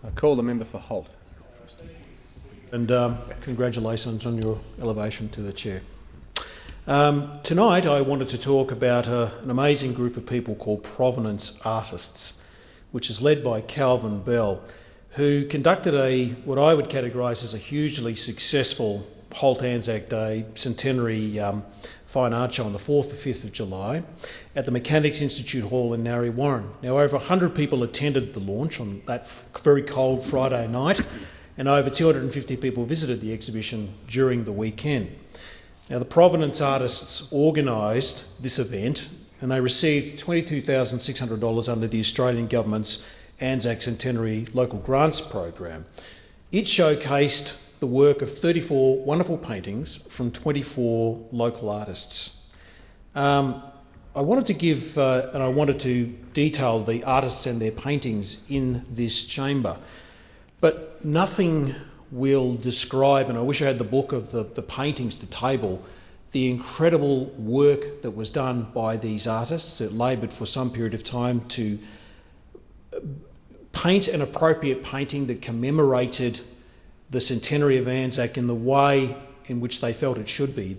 I call the member for Holt. And congratulations on your elevation to the chair. Tonight I wanted to talk about an amazing group of people called Provenance Artists, which is led by Calvin Bell, who conducted what I would categorise as a hugely successful Holt Anzac Day Centenary Fine Art Show on the 4th and 5th of July at the Mechanics Institute Hall in Narre Warren. Now, over 100 people attended the launch on that very cold Friday night, and over 250 people visited the exhibition during the weekend. Now, the Provenance Artists organised this event, and they received $22,600 under the Australian Government's Anzac Centenary Local Grants Program. It showcased the work of 34 wonderful paintings from 24 local artists. I wanted to give and I wanted to detail the artists and their paintings in this chamber, but nothing will describe, and I wish I had the book of the paintings to table, the incredible work that was done by these artists that laboured for some period of time to paint an appropriate painting that commemorated the centenary of Anzac in the way in which they felt it should be.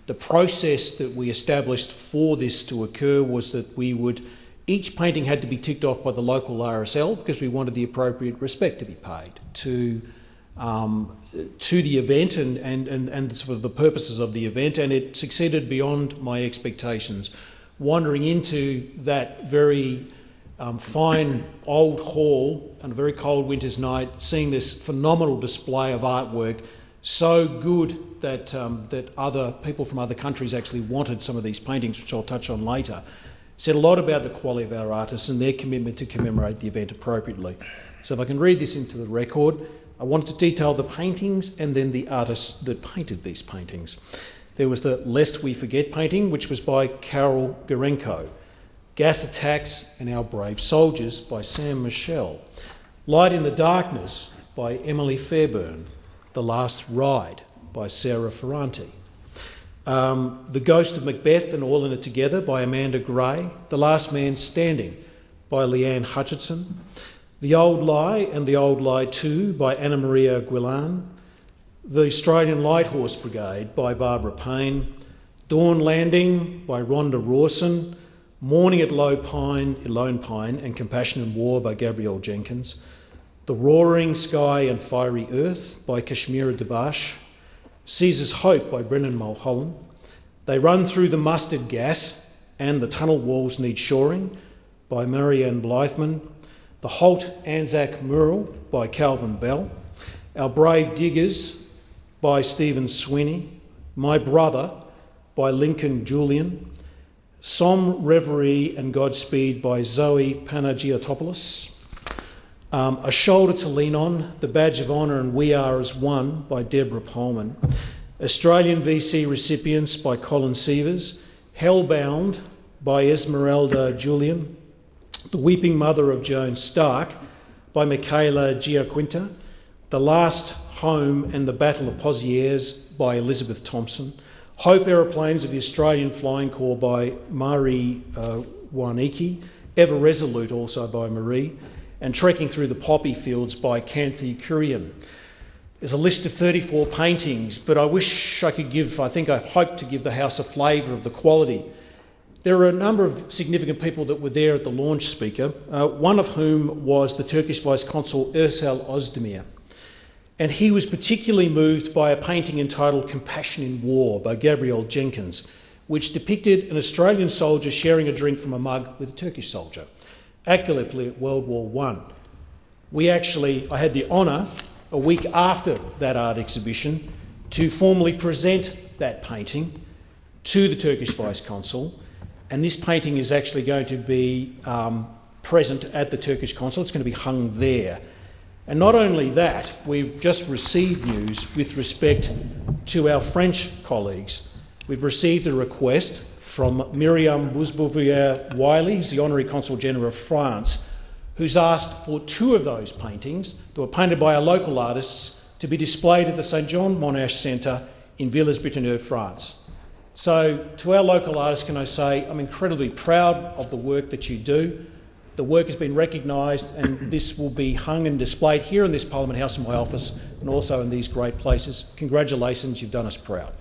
The process that we established for this to occur was that each painting had to be ticked off by the local RSL because we wanted the appropriate respect to be paid to the event and sort of the purposes of the event, and it succeeded beyond my expectations. Wandering into that very fine old hall on a very cold winter's night, seeing this phenomenal display of artwork, so good that other people from other countries actually wanted some of these paintings, which I'll touch on later, said a lot about the quality of our artists and their commitment to commemorate the event appropriately. So if I can read this into the record, I wanted to detail the paintings and then the artists that painted these paintings. There was the Lest We Forget painting, which was by Karol Garenko. Gas Attacks and Our Brave Soldiers by Sam Michel. Light in the Darkness by Emily Fairburn. The Last Ride by Sarah Ferranti. The Ghost of Macbeth and All in It Together by Amanda Gray. The Last Man Standing by Leanne Hutchinson. The Old Lie and The Old Lie 2 by Anna Maria Guilan. The Australian Light Horse Brigade by Barbara Payne. Dawn Landing by Rhonda Rawson. Morning at Lone Pine and Compassion in War by Gabrielle Jenkins. The Roaring Sky and Fiery Earth by Kashmira Debash. Caesar's Hope by Brendan Mulholland. They Run Through the Mustard Gas and The Tunnel Walls Need Shoring by Marianne Blythman. The Holt Anzac Mural by Calvin Bell. Our Brave Diggers by Stephen Sweeney. My Brother by Lincoln Julian. Som Reverie and Godspeed by Zoe Panagiotopoulos. A Shoulder to Lean On, The Badge of Honour and We Are As One by Deborah Pullman. Australian VC Recipients by Colin Sievers. Hellbound by Esmeralda Julian. The Weeping Mother of Joan Stark by Michaela Giaquinta. The Last Home and the Battle of Pozieres by Elizabeth Thompson. Hope Aeroplanes of the Australian Flying Corps by Marie Warnecki. Ever Resolute also by Marie. And Trekking Through the Poppy Fields by Canthi Kurian. There's a list of 34 paintings, but I wish I could I've hoped to give the House a flavour of the quality. There are a number of significant people that were there at the launch speaker, one of whom was the Turkish Vice-Consul Ursel Özdemir. And he was particularly moved by a painting entitled Compassion in War by Gabrielle Jenkins, which depicted an Australian soldier sharing a drink from a mug with a Turkish soldier at Gallipoli at World War I. I had the honour, a week after that art exhibition, to formally present that painting to the Turkish Vice-Consul, and this painting is actually going to be present at the Turkish Consul. It's going to be hung there. And not only that, we've just received news with respect to our French colleagues. We've received a request from Myriam Bousbouvier-Wiley, who's the Honorary Consul General of France, who's asked for 2 of those paintings that were painted by our local artists to be displayed at the St John Monash Centre in Villers-Bretonneux, France. So to our local artists, can I say I'm incredibly proud of the work that you do. The work has been recognised, and this will be hung and displayed here in this Parliament House in my office and also in these great places. Congratulations, you've done us proud.